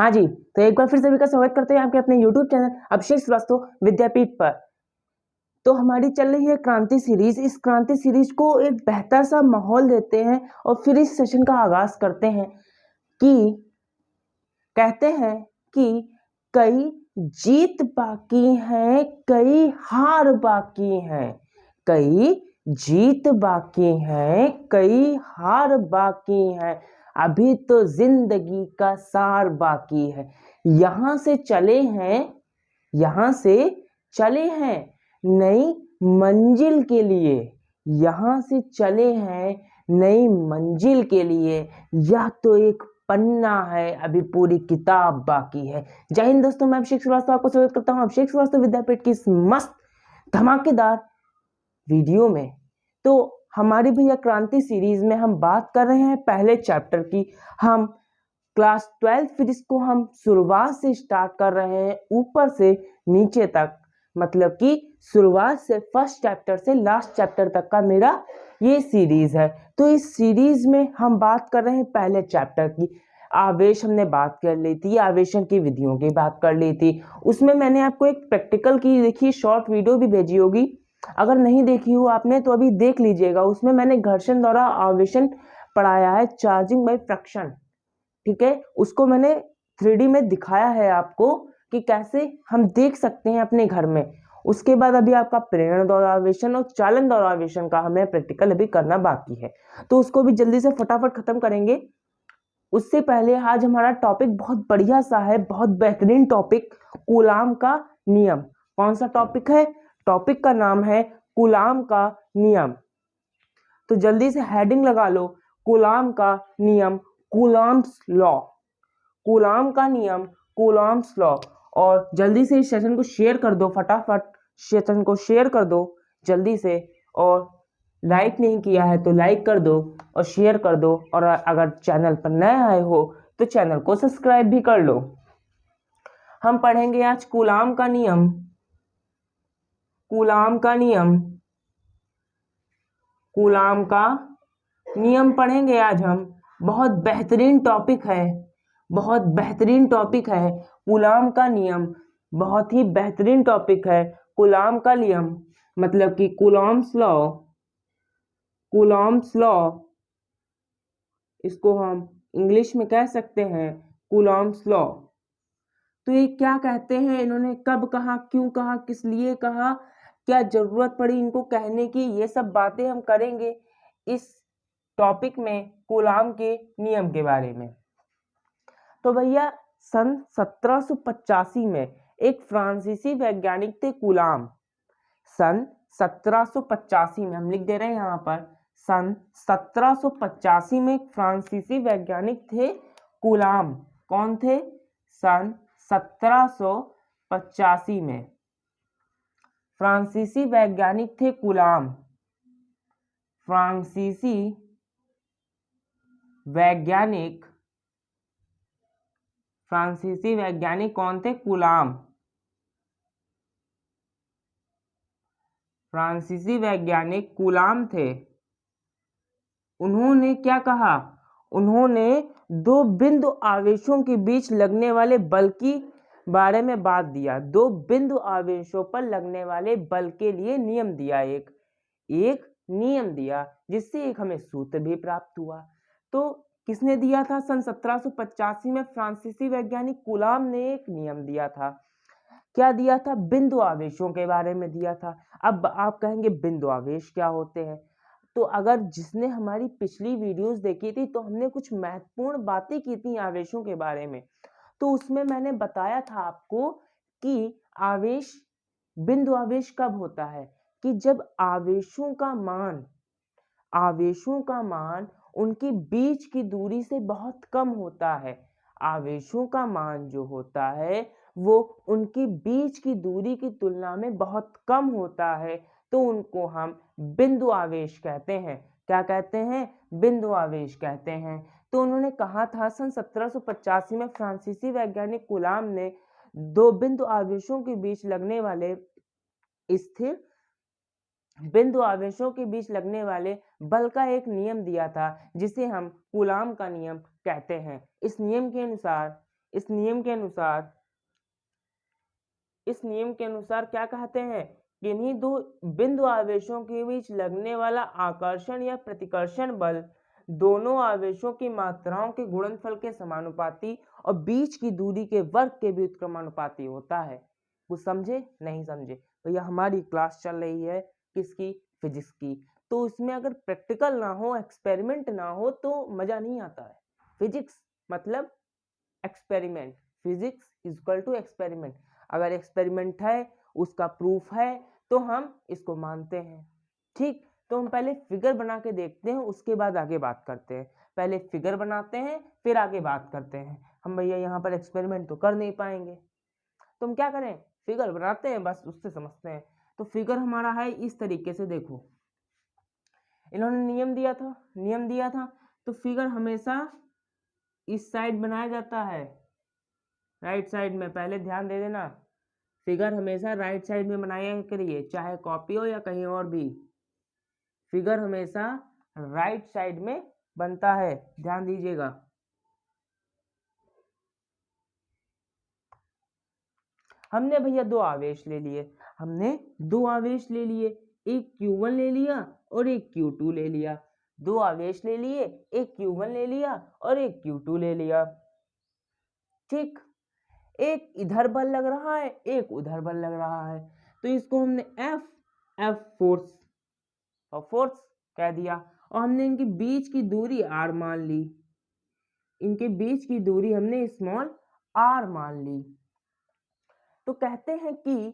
हाँ जी, तो एक बार फिर सभी का स्वागत करते हैं आपके अपने YouTube चैनल अभिषेक श्रीवास्तव विद्यापीठ पर। तो हमारी चल रही है क्रांति सीरीज। इस क्रांति सीरीज को एक बेहतर सा माहौल देते हैं और फिर इस सेशन का आगाज करते हैं कि कहते हैं कि कई जीत बाकी हैं, कई हार बाकी हैं, कई जीत बाकी हैं, कई हार बाकी हैं, अभी तो जिंदगी का सार बाकी है। यहां से चले हैं, यहां से चले हैं नई मंजिल के लिए, यहां से चले हैं नई मंजिल के लिए। यह तो एक पन्ना है, अभी पूरी किताब बाकी है। जय हिंद दोस्तों, मैं अभिषेक श्रीवास्तव आपको स्वागत करता हूं अभिषेक श्रीवास्तव विद्यापीठ की इस मस्त धमाकेदार वीडियो में। तो हमारी भैया क्रांति सीरीज में हम बात कर रहे हैं पहले चैप्टर की। हम क्लास 12 फिर इसको हम शुरुआत से स्टार्ट कर रहे हैं ऊपर से नीचे तक, मतलब कि शुरुआत से फर्स्ट चैप्टर से लास्ट चैप्टर तक का मेरा ये सीरीज है। तो इस सीरीज में हम बात कर रहे हैं पहले चैप्टर की। आवेश हमने बात कर ली थी, आवेशन की विधियों की बात कर ली थी। उसमें मैंने आपको एक प्रैक्टिकल की देखी शॉर्ट वीडियो भी भेजी होगी, अगर नहीं देखी हो आपने तो अभी देख लीजिएगा। उसमें मैंने घर्षण द्वारा आवेशन पढ़ाया है, चार्जिंग बाय फ्रैक्शन, ठीक है। उसको मैंने 3D में दिखाया है आपको कि कैसे हम देख सकते हैं अपने घर में। उसके बाद अभी आपका प्रेरण द्वारा आवेशन और चालन द्वारा आवेशन का हमें प्रैक्टिकल अभी करना बाकी है, तो उसको भी जल्दी से फटाफट खत्म करेंगे। उससे पहले आज हमारा टॉपिक बहुत बढ़िया सा है, बहुत बेहतरीन टॉपिक, कूलाम का नियम। कौन सा टॉपिक है? टॉपिक का नाम है कूलाम का नियम। तो जल्दी से हेडिंग लगा लो, कूलाम का नियम, कूलाम्स लॉ, कूलाम का नियम, कूलाम्स लॉ। और जल्दी से इस सेशन को शेयर कर दो, फटाफट सेशन को शेयर कर दो जल्दी से। और लाइक नहीं किया है तो लाइक कर दो और शेयर कर दो। और अगर चैनल पर नए आए हो तो चैनल को सब्सक्राइब भी कर लो। हम पढ़ेंगे आज कूलाम का नियम, कूलाम का नियम, कूलाम का नियम पढ़ेंगे आज हम। बहुत बेहतरीन टॉपिक है, बहुत बेहतरीन टॉपिक है कूलाम का नियम, बहुत ही बेहतरीन टॉपिक है कूलाम का नियम, मतलब कि कूलॉम्स लॉ, कूलॉम्स लॉ, इसको हम इंग्लिश में कह सकते हैं कूलॉम्स लॉ। तो ये क्या कहते हैं, इन्होंने कब कहा, क्यों कहा, किस लिए कहा, क्या जरूरत पड़ी इनको कहने की, ये सब बातें हम करेंगे इस टॉपिक में कूलाम के नियम के बारे में। तो भैया सन 1785 में एक फ्रांसीसी वैज्ञानिक थे कूलाम। सन 1785 में हम लिख दे रहे हैं यहाँ पर, सन 1785 में एक फ्रांसीसी वैज्ञानिक थे कूलाम। कौन थे? सन 1785 में फ्रांसीसी वैज्ञानिक थे कूलाम। फ्रांसीसी वैज्ञानिक, फ्रांसीसी वैज्ञानिक कौन थे? कूलाम। फ्रांसीसी वैज्ञानिक कूलाम थे। उन्होंने क्या कहा? उन्होंने दो बिंदु आवेशों के बीच लगने वाले बल की बारे में बात दिया। दो बिंदु आवेशों पर लगने वाले बल के लिए नियम दिया, एक नियम दिया, जिससे एक हमें सूत्र भी प्राप्त हुआ। तो किसने दिया था? सन 1785 में फ्रांसीसी वैज्ञानिक कूलाम ने एक नियम दिया था। क्या दिया था? बिंदु आवेशों के बारे में दिया था। अब आप कहेंगे बिंदु आवेश क्या होते हैं? तो अगर जिसने हमारी पिछली वीडियोस देखी थी तो हमने कुछ महत्वपूर्ण बातें की थी आवेशों के बारे में। तो उसमें मैंने बताया था आपको कि आवेश, बिंदु आवेश कब होता है? कि जब आवेशों का मान, आवेशों का मान उनकी बीच की दूरी से बहुत कम होता है। आवेशों का मान जो होता है वो उनकी बीच की दूरी की तुलना में बहुत कम होता है, तो उनको हम बिंदु आवेश कहते हैं। क्या कहते हैं? बिंदु आवेश कहते हैं। तो उन्होंने कहा था सन 1785 में फ्रांसीसी वैज्ञानिक कूलाम ने दो बिंदु आवेशों के बीच लगने वाले स्थिर बिंदु आवेशों के बीच लगने वाले बल का एक नियम दिया था, जिसे हम कूलाम का नियम कहते हैं। इस नियम के अनुसार, इस नियम के अनुसार क्या कहते हैं, किन्हीं दो बिंदु आवेशों के बीच लगने वाला आकर्षण या प्रतिकर्षण बल दोनों आवेशों की मात्राओं के गुणनफल के समानुपाती और बीच की दूरी के वर्ग के व्युत्क्रमानुपाती होता है। कुछ समझे? नहीं समझे? तो यह हमारी क्लास चल रही है किसकी? फिजिक्स की। तो इसमें अगर प्रैक्टिकल ना हो, एक्सपेरिमेंट ना हो तो मजा नहीं आता है। फिजिक्स मतलब experiment, physics is equal to experiment. अगर एक्सपेरिमेंट है, उसका प्रूफ है, तो हम इसको मानते हैं। ठीक, तो हम पहले फिगर बना के देखते हैं, उसके बाद आगे बात करते हैं। पहले फिगर बनाते हैं, फिर आगे बात करते हैं। हम भैया यहाँ पर एक्सपेरिमेंट तो कर नहीं पाएंगे, तो हम क्या करें, फिगर बनाते हैं, बस उससे समझते हैं। तो फिगर हमारा है इस तरीके से, देखो इन्होंने नियम दिया था, तो फिगर हमेशा इस साइड बनाया जाता है, राइट साइड में। पहले ध्यान दे देना, फिगर हमेशा राइट साइड में बनाया करिए, चाहे कॉपी हो या कहीं और भी। फिगर हमेशा राइट साइड में बनता है, ध्यान दीजिएगा। हमने भैया दो आवेश ले लिए, एक Q1 ले लिया और एक Q2 ले लिया। दो आवेश ले लिए, एक Q1 ले लिया और एक Q2 ले लिया। ठीक, एक इधर बल लग रहा है, एक उधर बल लग रहा है, तो इसको हमने F फोर्स कह दिया। और हमने इनके बीच की दूरी R मान ली, इनके बीच की दूरी हमने स्मॉल r मान ली। तो कहते हैं कि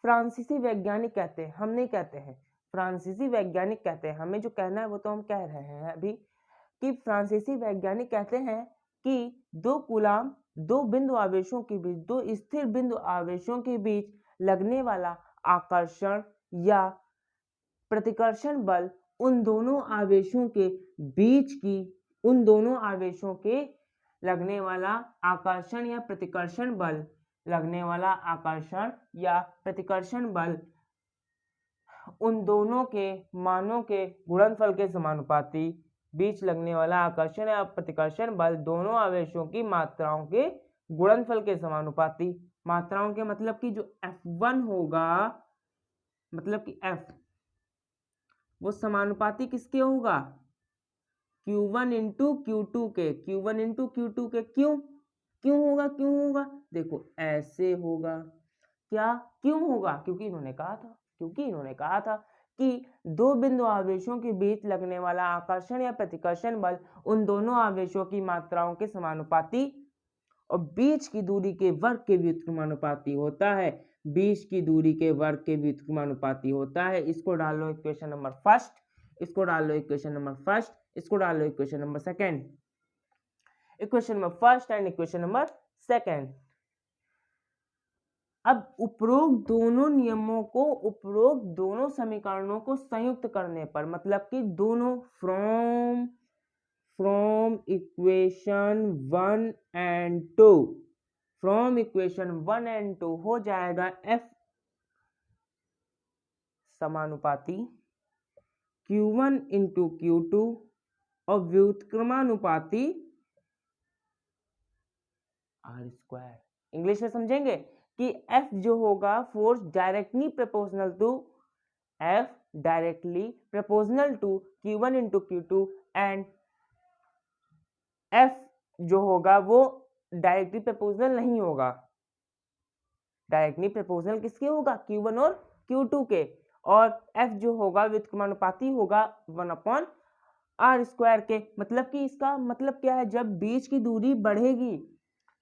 फ्रांसीसी वैज्ञानिक कहते हैं, हम नहीं कहते हैं, फ्रांसीसी वैज्ञानिक कहते हैं, हमें जो कहना है वो तो हम कह रहे हैं अभी, कि फ्रांसीसी वैज्ञानिक कहते हैं कि दो कूलाम दो बिंदु आवेशों के बीच, दो स्थिर बिंदु आवेशों के बीच लगने वाला आकर्षण या प्रतिकर्षण बल उन दोनों आवेशों के बीच की, उन दोनों आवेशों के लगने वाला आकर्षण या प्रतिकर्षण बल, लगने वाला आकर्षण या प्रतिकर्षण बल उन दोनों के मानों के गुणनफल के समानुपाती, बीच लगने वाला आकर्षण या प्रतिकर्षण बल दोनों आवेशों की मात्राओं के गुणनफल के समानुपाती। मात्राओं के मतलब कि जो F1 होगा, मतलब कि F वो समानुपाती किसके होगा? Q1 इंटू Q2 के, Q1 इंटू Q2 के। क्यों होगा? देखो ऐसे होगा। क्या क्यों होगा? क्योंकि इन्होंने कहा था कि दो बिंदु आवेशों के बीच लगने वाला आकर्षण या प्रतिकर्षण बल उन दोनों आवेशों की मात्राओं के समानुपाती और बीच की दूरी के वर्ग के व्युत्क्रमानुपाती होता है, बीच की दूरी के वर्ग के व्युत्क्रमानुपाती होता है। इसको डाल लो इक्वेशन नंबर फर्स्ट, इसको डाल लो इक्वेशन नंबर फर्स्ट, इसको डाल लो equation number second, equation number first and equation number second. अब उपरोक्त दोनों नियमों को, उपरोक्त दोनों समीकरणों को संयुक्त करने पर, मतलब कि दोनों from equation 1 and 2, from equation 1 and 2 हो जाएगा F समानुपाती Q1 इंटू Q2 और व्युत्क्रमानुपाती R²। इंग्लिश में समझेंगे कि F जो होगा, force directly proportional to Q1 into Q2 and F जो होगा वो डायरेक्टली प्रोपोर्शनल नहीं होगा। डायरेक्टली प्रोपोर्शनल किसके होगा? Q1 और Q2 के। और F जो होगा व्युत्क्रमानुपाती होगा 1/r² के। मतलब कि इसका मतलब क्या है? जब बीच की दूरी बढ़ेगी,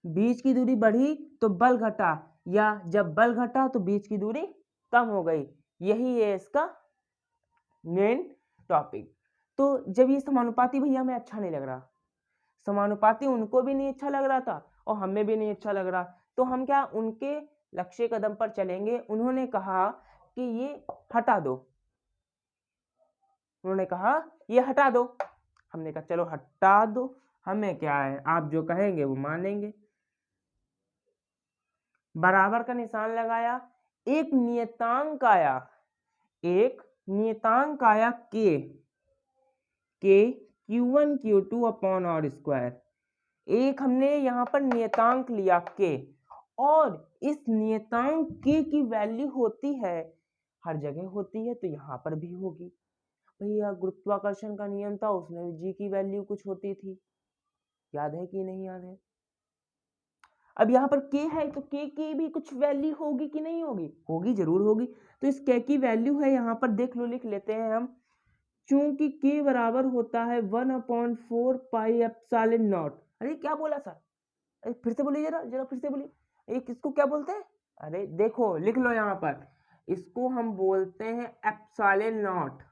बीच की दूरी बढ़ी तो बल घटा, या जब बल घटा तो बीच की दूरी कम हो गई। यही है इसका मेन टॉपिक। तो जब ये समानुपाती भैया हमें अच्छा नहीं लग रहा, समानुपाती उनको भी नहीं अच्छा लग रहा था और हमें भी नहीं अच्छा लग रहा, तो हम क्या उनके लक्ष्य कदम पर चलेंगे। उन्होंने कहा कि ये हटा दो, उन्होंने कहा ये हटा दो। हमने कहा चलो हटा दो, हमें क्या है, आप जो कहेंगे वो मानेंगे। बराबर का निशान लगाया, एक नियतांक आया के Q1 Q2 अपॉन R²। एक हमने यहाँ पर नियतांक लिया के, और इस नियतांक के की वैल्यू होती है, हर जगह होती है, तो यहाँ पर भी होगी। भैया गुरुत्वाकर्षण का नियम था, उसमें जी की वैल्यू कुछ होती थी, याद है कि नहीं याद है? अब यहाँ पर के है तो के की भी कुछ वैल्यू होगी कि नहीं होगी? होगी, जरूर होगी। तो इस के की वैल्यू है यहाँ पर, देख लो, लिख लेते हैं हम। चूंकि के बराबर होता है 1/4 पाई एप्सिलॉन नॉट। अरे क्या बोला सर? अरे फिर से बोलिए, जरा जरा फिर से बोलिए। एक इसको क्या बोलते हैं? अरे देखो, लिख लो यहाँ पर, इसको हम बोलते हैं एप्सिलॉन नॉट।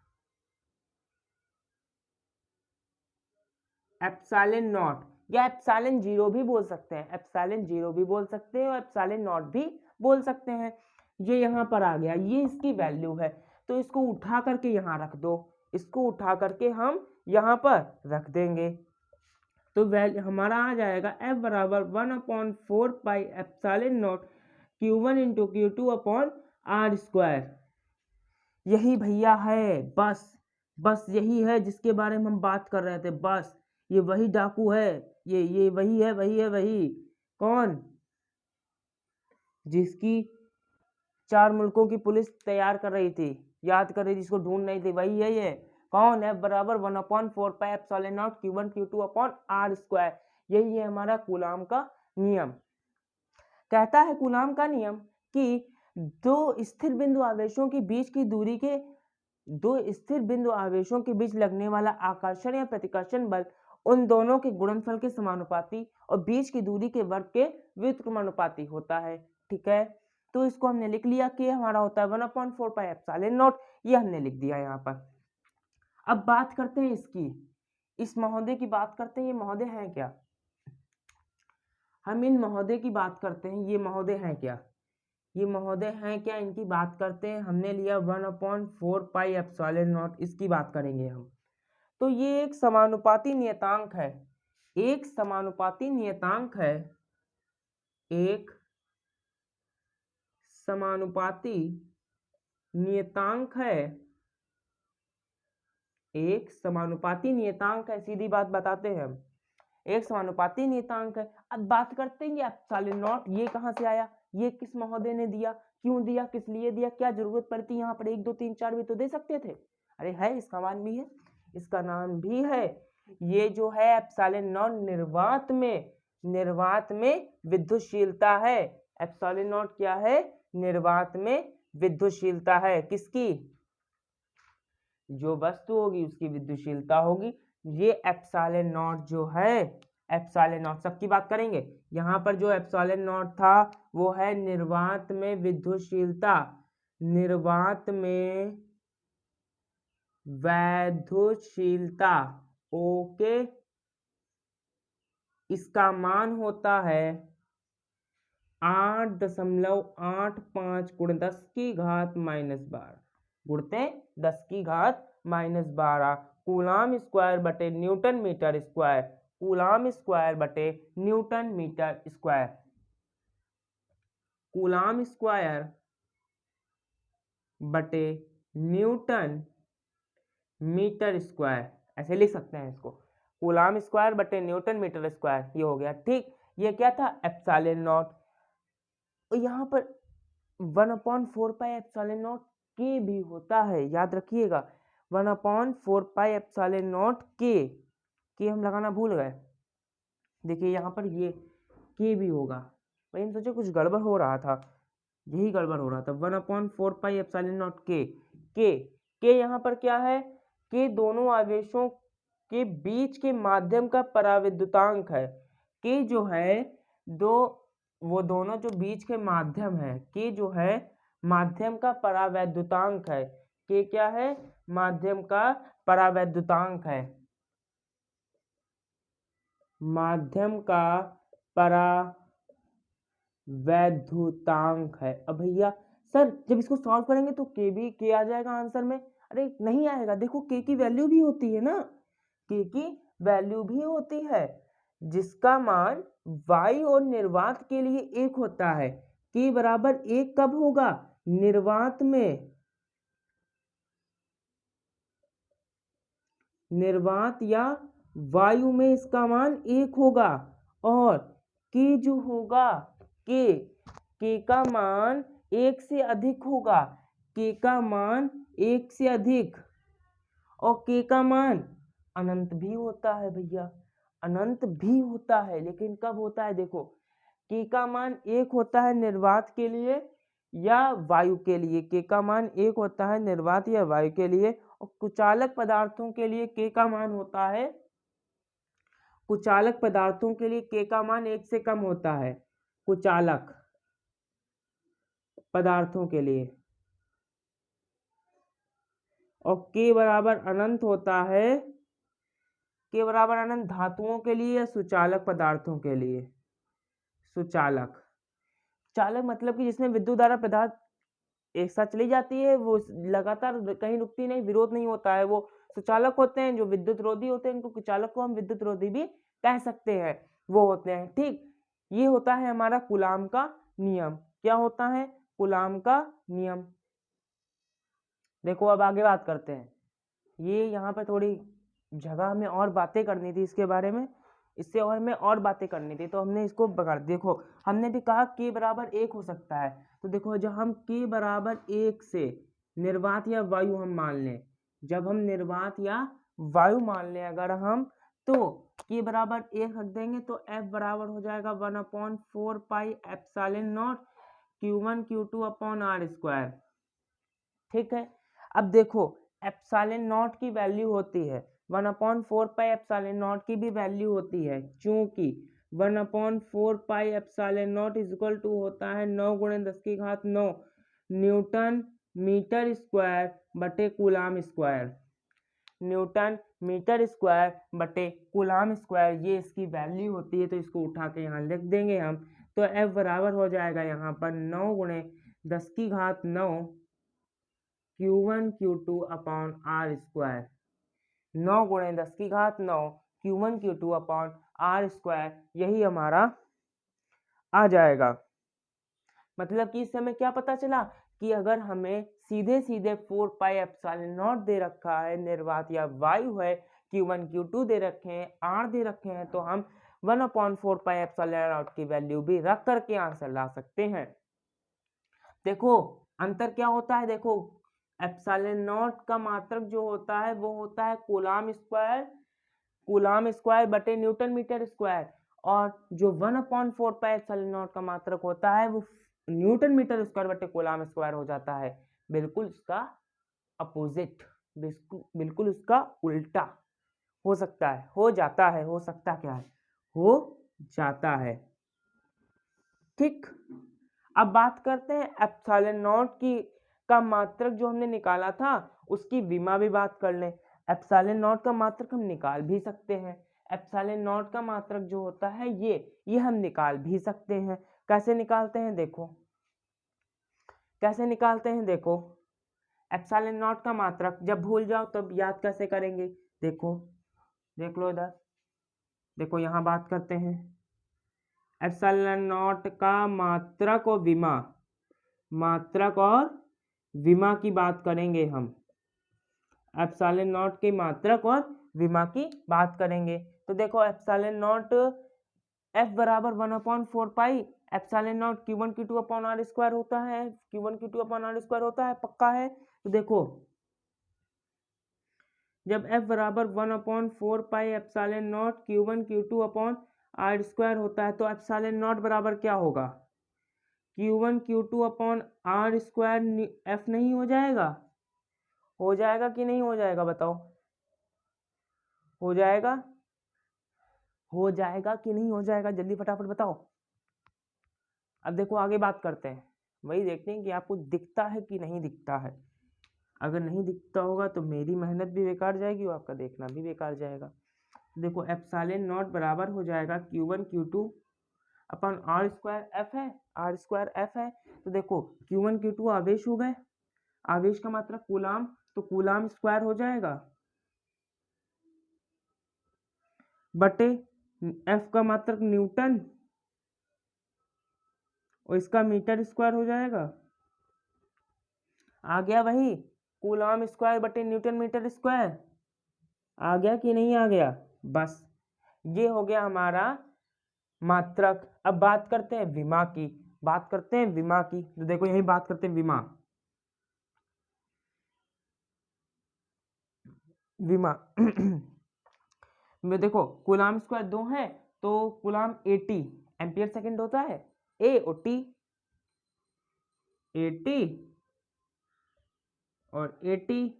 एप्सिलॉन नॉट या एप्सिलॉन जीरो भी बोल सकते हैं, एप्सिलॉन जीरो भी बोल सकते हैं और एप्सिलॉन नॉट भी बोल सकते हैं। ये यहाँ पर आ गया, ये इसकी वैल्यू है, तो इसको उठा करके यहाँ रख दो, इसको उठा करके हम यहाँ पर रख देंगे, तो वैल्यू हमारा आ जाएगा F बराबर 1/4 pi epsilon naught Q1 into Q2 upon R square. यही भैया है, बस बस यही है जिसके बारे में हम बात कर रहे थे, बस ये वही डाकू है, ये वही है, वही कौन, जिसकी 4 मुल्कों की पुलिस तैयार कर रही थी, याद कर रही थी, जिसको ढूंढ रही थी, वही है ये। कौन? F बराबर 1/4 pi epsilon naught Q1 Q2 upon R square. यही है हमारा कूलाम का नियम। कहता है कूलाम का नियम कि दो स्थिर बिंदु आवेशों के बीच की दूरी के, दो स्थिर बिंदु आवेशों के बीच लगने वाला आकर्षण या प्रतिकर्षण बल उन दोनों के गुणनफल के समानुपाती और बीच की दूरी के वर्ग के व्युत्क्रमानुपाती होता है। ठीक है, तो इसको हमने लिख लिया कि हमारा होता है 1/4 पाई एप्सिलॉन नॉट, ये हमने लिख दिया यहाँ पर। अब बात करते हैं इसकी, इस महोदय की बात करते हैं। ये महोदय हैं क्या? हम इन महोदय की बात करते हैं, ये महोदय हैं क्या? ये महोदय हैं क्या, इनकी बात करते हैं। हमने लिया 1/4 पाई एप्सिलॉन नॉट, इसकी बात करेंगे हम। तो ये एक समानुपाती नियतांक है, एक समानुपाती नियतांक है, एक समानुपाती नियतांक है, एक समानुपाती नियतांक है, सीधी बात बताते हैं हम, एक समानुपाती नियतांक है। अब बात करते हैं एप्सिलॉन नॉट, ये कहाँ से आया, ये किस महोदय ने दिया, क्यों दिया, किस लिए दिया, क्या जरूरत पड़ती, यहाँ पर 1 2 3 4 भी तो दे सकते थे। अरे है, इसका नाम भी है, इसका नाम भी है, ये जो है एप्सिलॉन नॉट निर्वात में विद्युतशीलता है। एप्सिलॉन नॉट क्या है? निर्वात में विद्युतशीलता है। किसकी? जो वस्तु होगी उसकी विद्युतशीलता होगी। ये एप्सिलॉन नॉट जो है, एप्सिलॉन नॉट सबकी बात करेंगे। यहाँ पर जो एप्सिलॉन नॉट था वो है निर्वात में विद्युतशीलता, निर्वात में वैद्युतशीलता। ओके, इसका मान होता है 8.85 गुण 10 की घात -12 गुणते 10 की घात -12 कूलाम स्क्वायर बटे newton metre square, coulomb square बटे newton metre square, coulomb square बटे न्यूटन मीटर स्क्वायर, ऐसे लिख सकते हैं इसको, कूलाम स्क्वायर बटे न्यूटन मीटर स्क्वायर। ये हो गया ठीक। ये क्या था? Epsilon naught. और यहाँ पर 1/4 पाई एप्सिलॉन नॉट के भी होता है, याद रखिएगा, 1/4 पाई एप्सिलॉन नॉट के हम लगाना भूल गए। देखिए यहाँ पर ये के भी होगा, भाई हम सोचे कुछ गड़बड़ हो रहा था, यही गड़बड़ हो रहा था। 1/4 पाई एप्सिलॉन नॉट के यहाँ पर क्या है? के दोनों आवेशों के बीच के माध्यम का पराविद्युतांक है। के जो है वो दोनों जो बीच के माध्यम है, के जो है माध्यम का परावैद्युतांक है। के क्या है? माध्यम का परावैद्युतांक है, माध्यम का परावैद्युतांक है। अब भैया सर जब इसको सॉल्व करेंगे तो के आ जाएगा आंसर में। अरे नहीं आएगा, देखो के की वैल्यू भी होती है ना, के की वैल्यू भी होती है जिसका मान वायु और निर्वात के लिए 1 होता है। के बराबर 1 कब होगा? निर्वात में, निर्वात या वायु में इसका मान 1 होगा, और के जो होगा के का मान 1 से अधिक होगा, के का मान 1 से अधिक, और के का मान अनंत भी होता है भैया, अनंत भी होता है। लेकिन कब होता है, देखो के का मान 1 होता है निर्वात के लिए या वायु के लिए, के का मान 1 होता है निर्वात या वायु के लिए, और कुचालक पदार्थों के लिए के का मान होता है, कुचालक पदार्थों के लिए के का मान 1 से कम होता है, कुचालक पदार्थों के लिए, और के बराबर अनंत होता है, के बराबर अनंत धातुओं के लिए या सुचालक पदार्थों के लिए, सुचालक। चालक मतलब कि जिसमें विद्युत धारा पदार्थ एक साथ चली जाती है, वो लगातार कहीं रुकती नहीं, विरोध नहीं होता है, वो सुचालक होते हैं। जो विद्युत रोधी होते हैं उनको कुचालक को हम विद्युत रोधी भी कह सकते हैं, वो होते हैं। ठीक, ये होता है हमारा कूलाम का नियम। क्या होता है? कूलाम का नियम। देखो अब आगे बात करते हैं। ये यहाँ पे थोड़ी जगह हमें और बातें करनी थी इसके बारे में, इससे और हमें और बातें करनी थी, तो हमने इसको पकड़, देखो हमने भी कहा के बराबर 1 हो सकता है, तो देखो जब हम के बराबर 1 से निर्वात या वायु हम मान लें, जब हम निर्वात या वायु मान लें अगर हम, तो के बराबर 1 रख देंगे तो एफ बराबर हो जाएगा 1/4 pi epsilon naught Q1 Q2 upon R square. ठीक है, अब देखो एप्सिलॉन नॉट की वैल्यू होती है 1/4 पाई एप्सिलॉन नॉट की भी वैल्यू होती है, चूंकि 1/4 pi epsilon naught is equal to होता है 9 गुणे 10 की घात 9 न्यूटन मीटर स्क्वायर बटे coulomb square, newton metre square बटे कूलाम स्क्वायर, ये इसकी वैल्यू होती है। तो इसको उठा के यहाँ लिख देंगे हम, तो एफ बराबर हो जाएगा यहाँ पर 9 गुणे 10 की घात 9 Q1 Q2 upon R square, 9 गुणे 10 की घात 9 Q1 Q2 upon R square, यही हमारा आ जाएगा। मतलब कि इससे हमें क्या पता चला कि अगर हमें सीधे सीधे 4 पाई एप्सिलॉन नॉट दे रखा है, निर्वात या वायु है, Q1 Q2 दे रखे हैं, R दे रखे हैं, तो हम 1/4 पाई एप्सिलॉन नॉट की वैल्यू भी रख करके आंसर ला सकते हैं। देखो अंतर क्या होता है, देखो एप्सिलॉन नॉट का मात्रक जो होता है वो होता है कूलाम स्क्वायर, कूलाम स्क्वायर बटे न्यूटन मीटर स्क्वायर, और जो 1/4 पाई एप्सिलॉन नॉट का मात्रक होता है वो न्यूटन मीटर स्क्वायर बटे कूलाम स्क्वायर हो जाता है। बिल्कुल उसका अपोजिट, बिल्कुल उसका उल्टा हो सकता है, हो जाता है, हो सकता क्या है, हो जाता है। ठीक, अब बात करते हैं एप्सिलॉन नॉट की का मात्रक जो हमने निकाला था उसकी विमा भी बात कर लें। एप्सिलॉन नॉट का मात्रक हम निकाल भी सकते हैं, एप्सिलॉन नॉट का मात्रक जो होता है ये हम निकाल भी सकते हैं। कैसे निकालते हैं देखो, कैसे निकालते हैं देखो, एप्सिलॉन नॉट का मात्रक जब भूल जाओ तब याद कैसे करेंगे, देखो देख लो इधर, देखो यहाँ बात करते हैं एप्सिलॉन नॉट का मात्रक और विमा, मात्रक और विमा की बात करेंगे हम, एप्सिलॉन नॉट की मात्रक और विमा की बात करेंगे। तो देखो एप्सिलॉन नॉट एफ बराबर 1/4 pi epsilon naught Q1 Q2 upon R square होता है, Q1 Q2 upon R square होता है, पक्का है। तो देखो जब f बराबर 1/4 pi epsilon naught Q1 Q2 upon R square होता है तो एप्सिलॉन नॉट बराबर क्या होगा, Q1 Q2 upon R square f नहीं हो जाएगा, हो जाएगा कि नहीं हो जाएगा बताओ, हो जाएगा, हो जाएगा कि नहीं हो जाएगा, जल्दी फटाफट बताओ। अब देखो आगे बात करते हैं, वही देखते हैं कि आपको दिखता है कि नहीं दिखता है। अगर नहीं दिखता होगा तो मेरी मेहनत भी बेकार जाएगी और आपका देखना भी बेकार जाएगा। देखो एप्सिलॉन नॉट बराबर हो जाएगा Q1 Q2 upon R square F है, आर स्क्वायर एफ है। तो देखो Q1 Q2 आवेश हो गए, आवेश का मात्रक कूलाम, तो कूलाम स्क्वायर हो जाएगा बटे एफ का मात्रक न्यूटन और इसका मीटर स्क्वायर हो जाएगा, आ गया वही कूलाम स्क्वायर बटे न्यूटन मीटर स्क्वायर, आ गया कि नहीं आ गया। बस ये हो गया हमारा मात्रक। अब बात करते हैं विमा की, बात करते हैं विमा की, तो देखो यही बात करते हैं विमा। विमा में देखो कूलाम स्क्वायर 2 है तो कूलाम 80 एम्पियर सेकंड होता है, ए और टी 80 और 80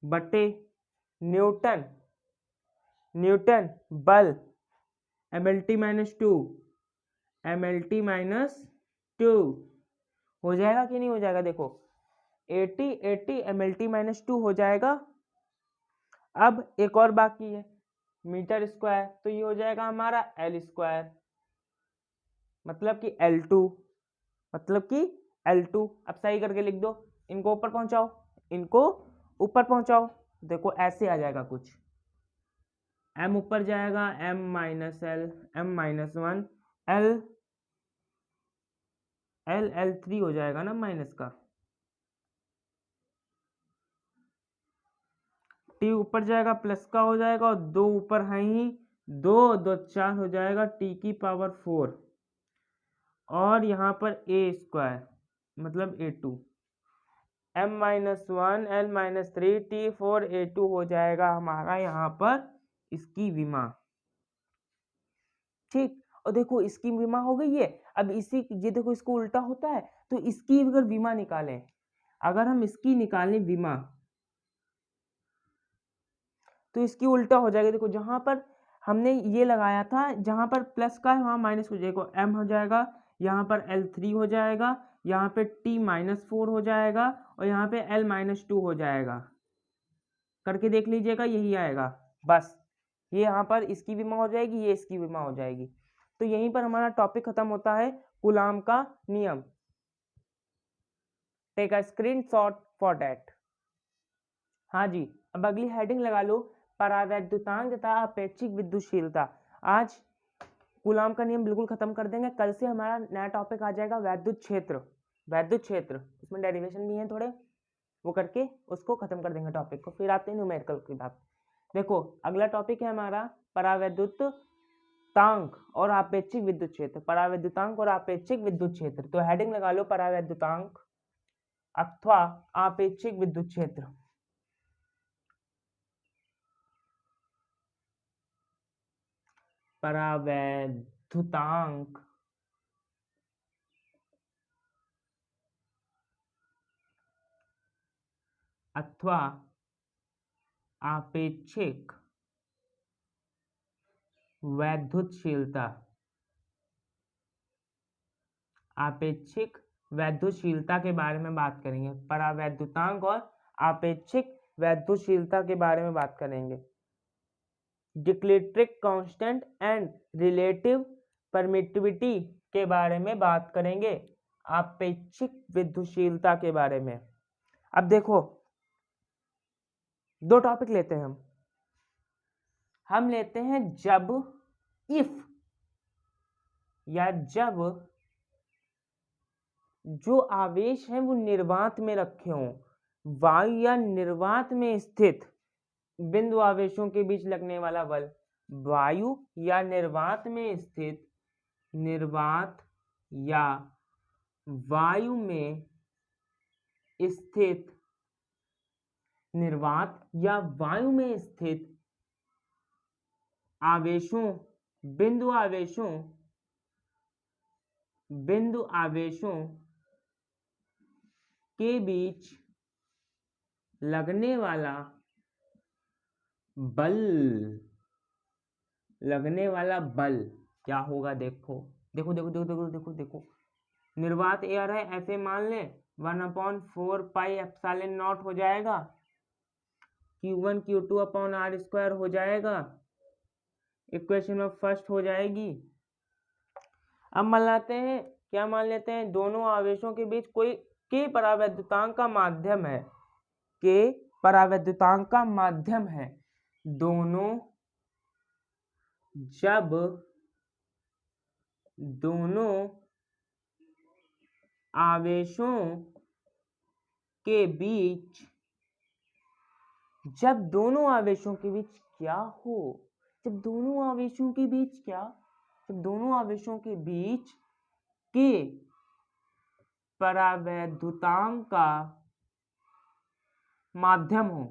बटे न्यूटन, न्यूटन बल MLT -2, MLT -2 हो जाएगा कि नहीं हो जाएगा, देखो 80 80 MLT -2 हो जाएगा। अब एक और बाकी है मीटर स्क्वायर, तो ये हो जाएगा हमारा L स्क्वायर, मतलब कि L2, मतलब कि L2। अब सही करके लिख दो, इनको ऊपर पहुंचाओ, इनको ऊपर पहुंचाओ, देखो ऐसे आ जाएगा कुछ, m ऊपर जाएगा m -L, m -1 L L3 हो जाएगा ना माइनस का, t ऊपर जाएगा प्लस का हो जाएगा, और 2 ऊपर है ही, 2 2 4 हो जाएगा t की पावर 4, और यहाँ पर a स्क्वायर मतलब A2, m -1 L -3 T4 A2 हो जाएगा हमारा यहाँ पर इसकी विमा। ठीक, और देखो इसकी विमा हो गई है। अब इसी ये देखो इसको उल्टा होता है, तो इसकी अगर विमा निकालें, अगर हम इसकी निकालें विमा, तो इसकी उल्टा हो जाएगा। देखो जहां पर हमने ये लगाया था, जहां पर प्लस का है वहां माइनस हो जाएगा, m हो जाएगा, यहाँ पर L3 हो जाएगा, यहाँ पे T -4 हो जाएगा, और यहाँ पे L -2 हो जाएगा। करके देख लीजिएगा, यही आएगा बस। ये यहाँ पर इसकी विमा हो जाएगी, ये इसकी विमा हो जाएगी। तो यहीं पर हमारा टॉपिक खत्म होता है, कूलाम का नियम। Take a screenshot for that. हाँ जी, अब अगली हेडिंग लगा लो, परावैद्युतांक तथा अपेक्षिक विद्युतशीलता। आज कूलाम का नियम बिल्कुल खत्म कर देंगे, कल से हमारा नया टॉपिक आ जाएगा वैद्युत क्षेत्र। वैद्युत क्षेत्र, इसमें डेरिवेशन भी है थोड़े, वो करके उसको खत्म कर देंगे टॉपिक को। फिर आते हैं न्यूमेरिकल की बात। देखो अगला टॉपिक है हमारा परावैद्युतांक और आपेक्षिक विद्युत क्षेत्र। परावैद्युतांक और आपेक्षिक विद्युत क्षेत्र, तो हेडिंग लगा लो परावैद्युतांक अथवा आपेक्षिक विद्युत क्षेत्र। परावैद्युतांक अथवा आपेक्षिक वैद्युतशीलता। आपेक्षिक वैद्युतशीलता के बारे में बात करेंगे, परावैद्युतांक और आपेक्षिक वैद्युतशीलता के बारे में बात करेंगे। डिक्लेट्रिक कांस्टेंट एंड रिलेटिव परमिटिविटी के बारे में बात करेंगे, आपेक्षिक विद्युतशीलता के बारे में। अब देखो दो टॉपिक लेते हैं हम लेते हैं जब, इफ, या जब जो आवेश है वो निर्वात में रखे हों, वायु या निर्वात में स्थित बिंदु आवेशों के बीच लगने वाला बल, वायु या निर्वात में स्थित, निर्वात या वायु में स्थित, निर्वात या वायु में स्थित आवेशों, बिंदु आवेशों, बिंदु आवेशों के बीच लगने वाला बल, लगने वाला बल क्या होगा, देखो देखो देखो देखो देखो देखो देखो, निर्वात एयर है, ऐसे मान लें 1/4πε0 हो जाएगा, Q1 Q2 अपॉन R² हो जाएगा, इक्वेशन ऑफ फर्स्ट हो जाएगी। अब मान लेते हैं, क्या मान लेते हैं, दोनों आवेशों के बीच कोई के परावैद्युतांक का माध्यम है, के परावैद्युतांक का माध्यम है, दोनों जब दोनों आवेशों के बीच, जब दोनों आवेशों के बीच क्या हो, जब दोनों आवेशों के बीच क्या, जब दोनों आवेशों के बीच के परावैद्युतांक का माध्यम हो,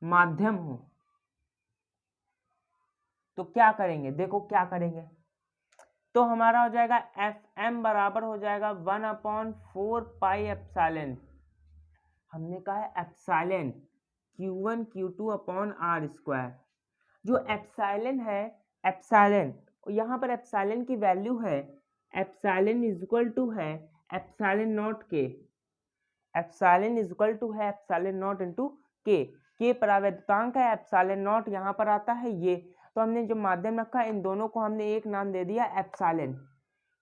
माध्यम हो, तो क्या करेंगे, देखो क्या करेंगे, तो हमारा हो जाएगा एफ एम बराबर हो जाएगा 1/4 पाई एप्सिलॉन, हमने कहा है epsilon Q1 Q2 upon R square. जो एप्सिलॉन है, एप्सिलॉन यहाँ पर एप्सिलॉन की वैल्यू है, एप्सिलॉन इज इक्वल टू है epsilon naught K, epsilon is equal to है एप्सिलॉन नॉट इनटू के परावैद्युतांक है, एप्सिलॉन नॉट यहाँ पर आता है ये, तो हमने जो माध्यम रखा इन दोनों को हमने एक नाम दे दिया एप्सिलॉन।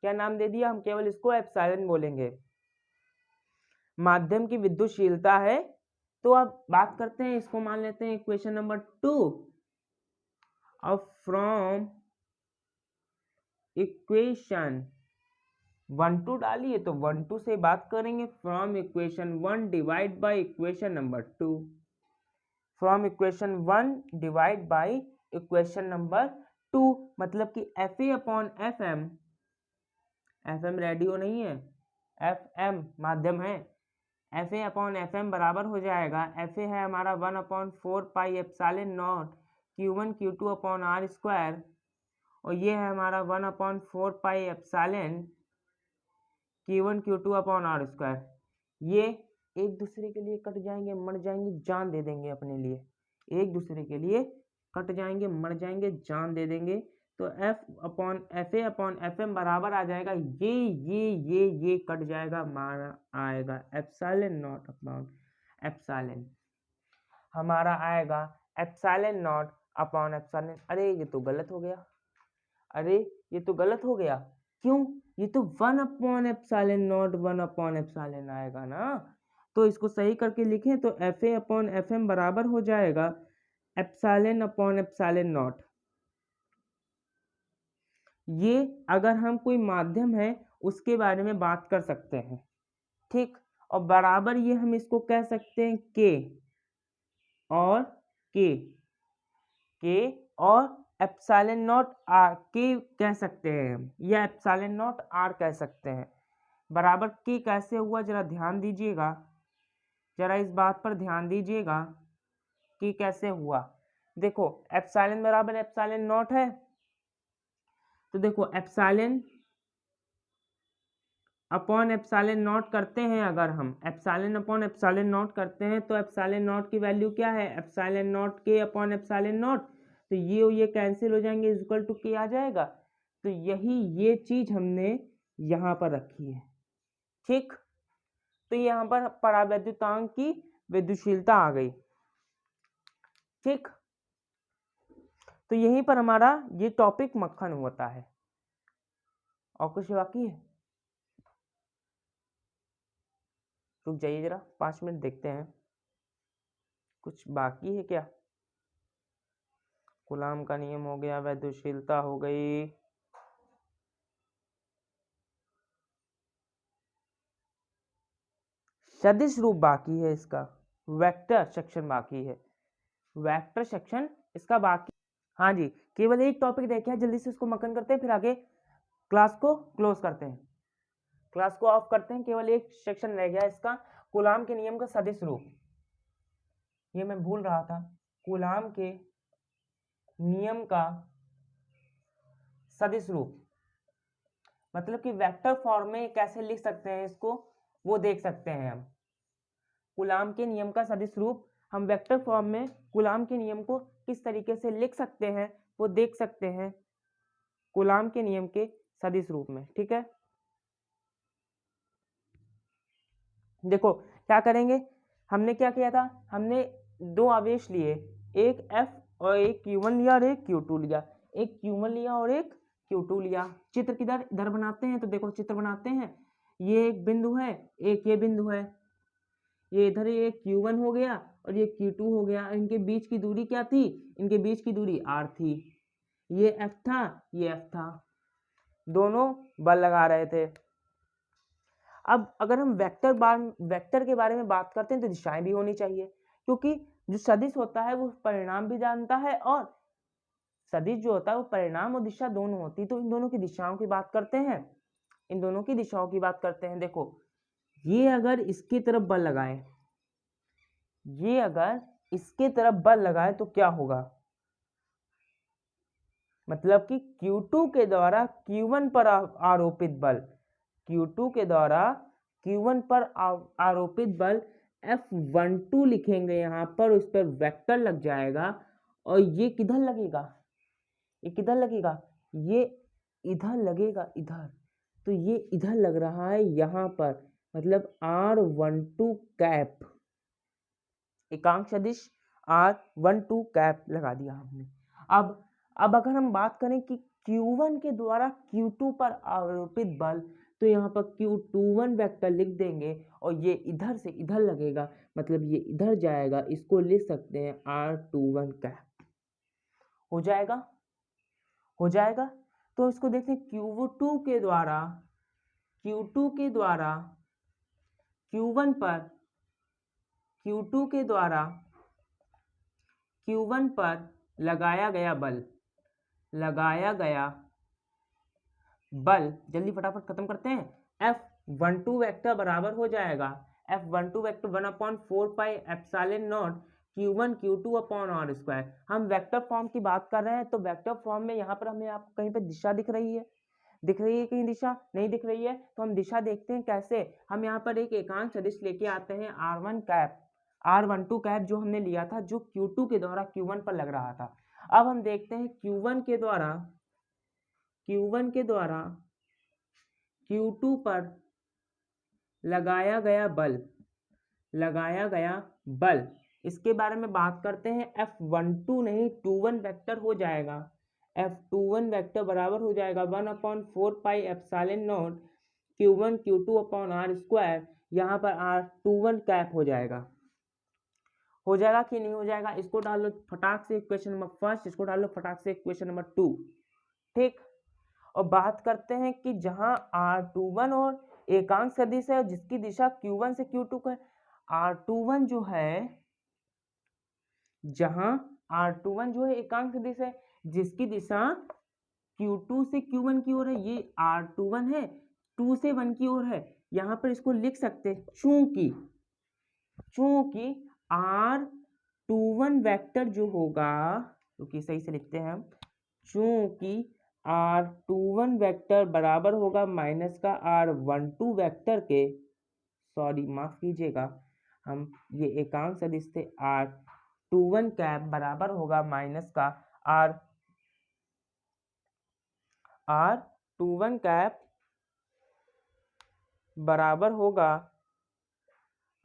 क्या नाम दे दिया, हम केवल इसको एप्सिलॉन बोलेंगे। माध्यम की विद्युतशीलता है, तो अब बात करते हैं, इसको मान लेते हैं इक्वेशन नंबर 2। अब फ्रॉम इक्वेशन 1-2 डालिए तो 1-2 से बात करेंगे, from equation 1 divide by equation number 2, from equation 1 divide by equation number 2, मतलब कि F A upon F M, F M radio नहीं है, एफ एम माध्यम है, F A upon F M बराबर हो जाएगा, एफ ए है हमारा 1/4 pi epsilon naught Q1 Q2 upon R square, और ये है हमारा 1/4 pi epsilon Q1 Q2 upon R square. ये एक दूसरे के लिए कट जाएंगे, मर जाएंगे, जान दे देंगे अपने लिए, एक दूसरे के लिए कट जाएंगे, मर जाएंगे, जान दे देंगे, तो F A upon F M बराबर आ जाएगा, ये कट जाएगा, हमारा आएगा एप्सिलॉन नॉट अपॉन एप्सिलॉन, हमारा आएगा एप्सिलॉन नॉट अपॉन एप्सिलॉन। अरे ये तो गलत हो गया, अरे ये तो गलत हो गया, क्यों, ये तो 1/एप्सिलॉन नॉट 1/एप्सिलॉन आएगा ना, तो इसको सही करके लिखें तो F A upon F M बराबर हो जाएगा एप्सिलॉन अपॉन एप्सिलॉन नॉट। ये अगर हम कोई माध्यम है उसके बारे में बात कर सकते हैं, ठीक, और बराबर ये हम इसको कह सकते हैं के और के और एप्सिलॉन नॉट आर के कह सकते हैं हम, या एप्सिलॉन नॉट आर कह सकते हैं। बराबर के कैसे हुआ, जरा ध्यान दीजिएगा, जरा इस बात पर ध्यान दीजिएगा कि कैसे हुआ। देखो एप्सिलॉन बराबर एप्सिलॉन नॉट है, तो देखो एप्सिलॉन अपॉन एप्सिलॉन नॉट करते हैं, अगर हम एप्सिलॉन अपॉन एप्सिलॉन नॉट करते हैं तो एप्सिलॉन नॉट की वैल्यू क्या है, एप्सिलॉन नॉट के अपॉन एप्सिलॉन नॉट, तो ये कैंसिल हो जाएंगे, इज इक्वल टू के आ जाएगा, तो ये चीज हमने यहाँ पर रखी है, ठीक, तो यहाँ पर परावैद्युतांक की विद्युतशीलता आ गई, ठीक, तो यहीं पर हमारा ये टॉपिक मक्खन होता है। और कुछ बाकी है, रुक जाइए जरा 5 मिनट देखते हैं, कुछ बाकी है क्या। कूलाम का नियम हो गया, विद्युतशीलता हो गई, सदिश रूप बाकी है, इसका वेक्टर सेक्शन बाकी है, वेक्टर सेक्शन इसका बाकी। हाँ जी, केवल एक टॉपिक देखे हैं, जल्दी से इसको मक्खन करते हैं, फिर आगे क्लास को क्लोज करते हैं, क्लास को ऑफ करते हैं। केवल एक सेक्शन रह गया इसका, कूलाम के नियम का सदिश रूप, ये मैं भूल रहा था, कूलाम के नियम का सदिश रूप, मतलब कि वेक्टर फॉर्म में कैसे लिख सकते हैं इसको, वो देख सकते हैं हम। कूलाम के नियम का सदिश रूप हम वेक्टर फॉर्म में कूलाम के नियम को किस तरीके से लिख सकते हैं वो देख सकते हैं कूलाम के नियम के सदिश रूप में, ठीक है। देखो क्या करेंगे, हमने क्या किया था, हमने दो आवेश लिए, एक F और एक Q1 लिया और एक Q2 लिया, एक Q1 लिया और एक Q2 लिया। चित्र किधर इधर बनाते हैं, तो देखो चित्र बनाते हैं, ये एक बिंदु है, एक ये बिंदु है, ये इधर ये Q1 हो गया और ये Q2 हो गया, इनके बीच की दूरी क्या थी, इनके बीच की दूरी R थी, ये F था, ये F था, दोनों बल लगा रहे थे। अब अगर हम वेक्टर के बारे में बात करते हैं तो दिशाएं भी होनी चाहिए, क्योंकि जो सदिश होता है वो परिणाम भी जानता है और सदिश जो होता है वो परिणाम और दिशा दोनों होती है। तो इन दोनों की दिशाओं की बात करते हैं, इन दोनों की दिशाओं की बात करते हैं। देखो ये अगर इसकी तरफ बल लगाए, ये अगर इसके तरफ बल लगाए तो क्या होगा, मतलब कि Q2 के द्वारा Q1 पर आरोपित बल, Q2 के द्वारा Q1 पर आरोपित बल F12 लिखेंगे यहाँ पर, उस पर वेक्टर लग जाएगा और ये किधर लगेगा, ये किधर लगेगा, ये इधर लगेगा, इधर। तो ये इधर लग रहा है यहाँ पर, मतलब R12 कैप, एकांक सदिश R12 कैप लगा दिया हमने। अब अगर हम बात करें कि Q1 के द्वारा Q2 पर आरोपित बल, तो यहाँ पर Q21 वेक्टर लिख देंगे और ये इधर से इधर लगेगा, मतलब ये इधर जाएगा, इसको लिख सकते हैं R21 कैप। हो जाएगा, हो जाएगा। तो इसको देखते हैं Q2 के द्वारा Q1 पर, Q2 के द्वारा Q1 पर लगाया गया बल, जल्दी फटाफट खत्म करते हैं। F12 वेक्टर बराबर हो जाएगा, F12 vector 1/4 pi epsilon naught Q1 Q2 upon R square. हम वेक्टर फॉर्म की बात कर रहे हैं, तो वेक्टर फॉर्म में यहाँ पर हमें आपको कहीं पे दिशा दिख रही है, दिख रही है कहीं दिशा, नहीं दिख रही है, तो हम दिशा देखते हैं कैसे। हम यहाँ पर एक एकांक सदिश लेके आते हैं R1 कैप, R12 कैप जो हमने लिया था, जो Q2 के द्वारा Q1 पर लग रहा था। अब हम देखते हैं Q1 के द्वारा Q2 पर लगाया गया बल, इसके बारे में बात करते हैं। F12 नहीं 21 वेक्टर हो जाएगा, F21 वेक्टर बराबर हो जाएगा 1/4 pi epsilon naught Q1 Q2 upon R square. यहाँ पर R21 कैप हो जाएगा कि नहीं हो जाएगा। इसको डाल लो फटाक से इक्वेशन नंबर फर्स्ट, इसको डाल लो फटाक से इक्वेशन नंबर 2, ठीक। और बात करते हैं कि जहां R21 और एकांक सदिश है जिसकी दिशा Q1 से Q2 को है, R21 जो है, जहां R21 जो है एकांक सदिश है जिसकी दिशा Q2 से Q1 की ओर है, ये R21 है 2 से 1 की ओर है। यहाँ पर इसको लिख सकते हैं चूंकि R21 वेक्टर जो होगा, क्योंकि सही से लिखते हैं हम, चूंकि R21 वेक्टर बराबर होगा माइनस का R12 वेक्टर के, सॉरी माफ कीजिएगा, हम ये एकांक सदिश थे, R21 कैप बराबर होगा माइनस का R21 कैप बराबर होगा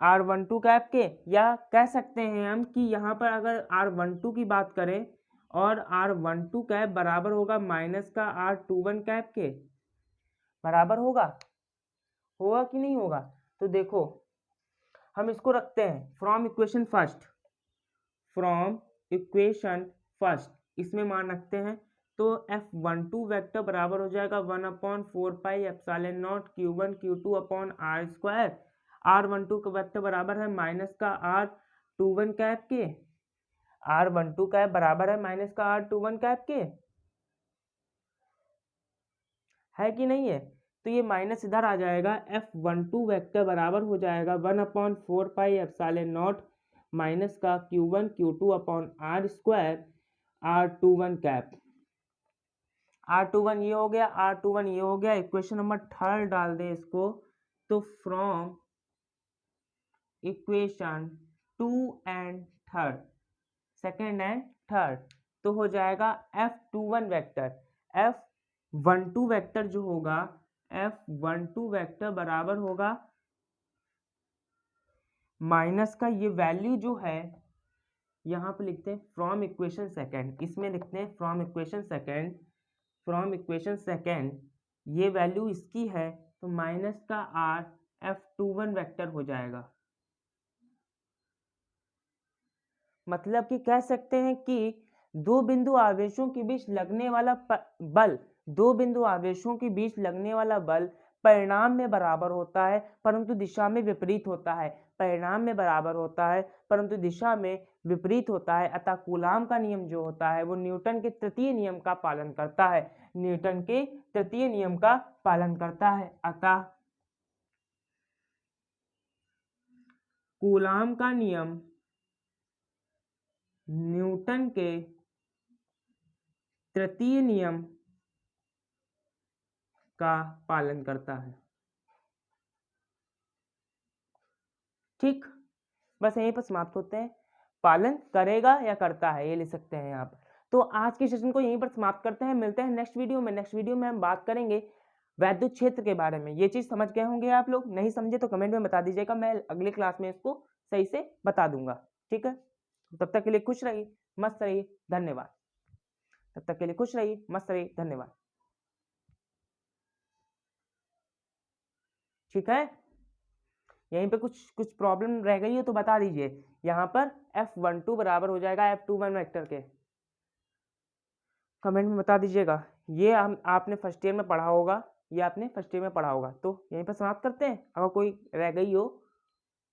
R12 कैप के, या कह सकते हैं हम कि यहाँ पर अगर R12 की बात करें और R12 कैप बराबर होगा माइनस का R21 कैप के, बराबर होगा कि नहीं होगा। तो देखो हम इसको रखते हैं फ्रॉम इक्वेशन फर्स्ट, इसमें मान रखते हैं। तो F12 वेक्टर बराबर हो जाएगा 1/4 pi epsilon naught Q1 Q2 upon R square. R12 का वेक्टर बराबर है माइनस का R21 कैप के, R12 कैप बराबर है माइनस का R21 कैप के, है कि नहीं है। तो ये माइनस इधर आ जाएगा, F12 वेक्टर बराबर हो जाएगा 1/4 पाई एप्सिलॉन नॉट माइनस का Q1 Q2 upon R square R21 cap. R21 ये हो गया, R21 ये हो गया। इक्वेशन नंबर थर्ड डाल दे इसको, तो from equation 2 and third, second and third, तो हो जाएगा F21 वेक्टर, F12 वेक्टर जो होगा, F12 वेक्टर बराबर होगा माइनस का, ये वैल्यू जो है यहाँ पे लिखते हैं फ्रॉम इक्वेशन सेकेंड, इसमें लिखते हैं फ्रॉम इक्वेशन सेकेंड, ये वैल्यू इसकी है, तो माइनस का R F21 वेक्टर हो जाएगा। मतलब कि कह सकते हैं कि दो बिंदु आवेशों के बीच लगने वाला बल, दो बिंदु आवेशों के बीच लगने वाला बल परिणाम में बराबर होता है परंतु दिशा में विपरीत होता है। परिणाम में बराबर होता है परंतु दिशा में विपरीत होता है। अतः कूलाम का नियम जो होता है वो न्यूटन के तृतीय नियम का पालन करता है। न्यूटन के तृतीय नियम का पालन करता है। अतः कूलाम का नियम न्यूटन के तृतीय नियम का पालन करता है। ठीक, बस यहीं पर समाप्त होते हैं। पालन करेगा या करता है ये लिख सकते हैं आप। तो आज के सेशन को यहीं पर समाप्त करते हैं। मिलते हैं नेक्स्ट वीडियो में। नेक्स्ट वीडियो में हम बात करेंगे वैद्युत क्षेत्र के बारे में। ये चीज समझ गए होंगे आप लोग, नहीं समझे तो कमेंट में बता दीजिएगा, मैं अगली क्लास में इसको सही से बता दूंगा। ठीक है, तब तक के लिए खुश रहिए, मस्त रहिए, धन्यवाद। तब तक के लिए खुश रहिए, मस्त रहिए, धन्यवाद। ठीक है, यहीं पे कुछ प्रॉब्लम रह गई है तो बता दीजिए। यहाँ पर F12 बराबर हो जाएगा F21 वेक्टर के, कमेंट में बता दीजिएगा। ये हम आपने फर्स्ट ईयर में पढ़ा होगा, ये आपने फर्स्ट ईयर में पढ़ा होगा। तो यहीं पर समाप्त करते हैं। अगर कोई रह गई हो,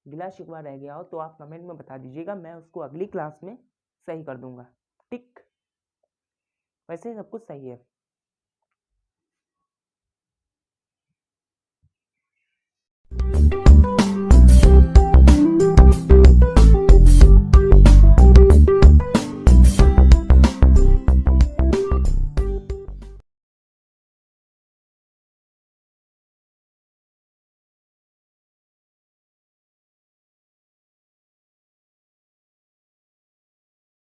गिला शिकवा रह गया हो तो आप कमेंट में बता दीजिएगा, मैं उसको अगली क्लास में सही कर दूंगा। ठीक, वैसे सब कुछ सही है।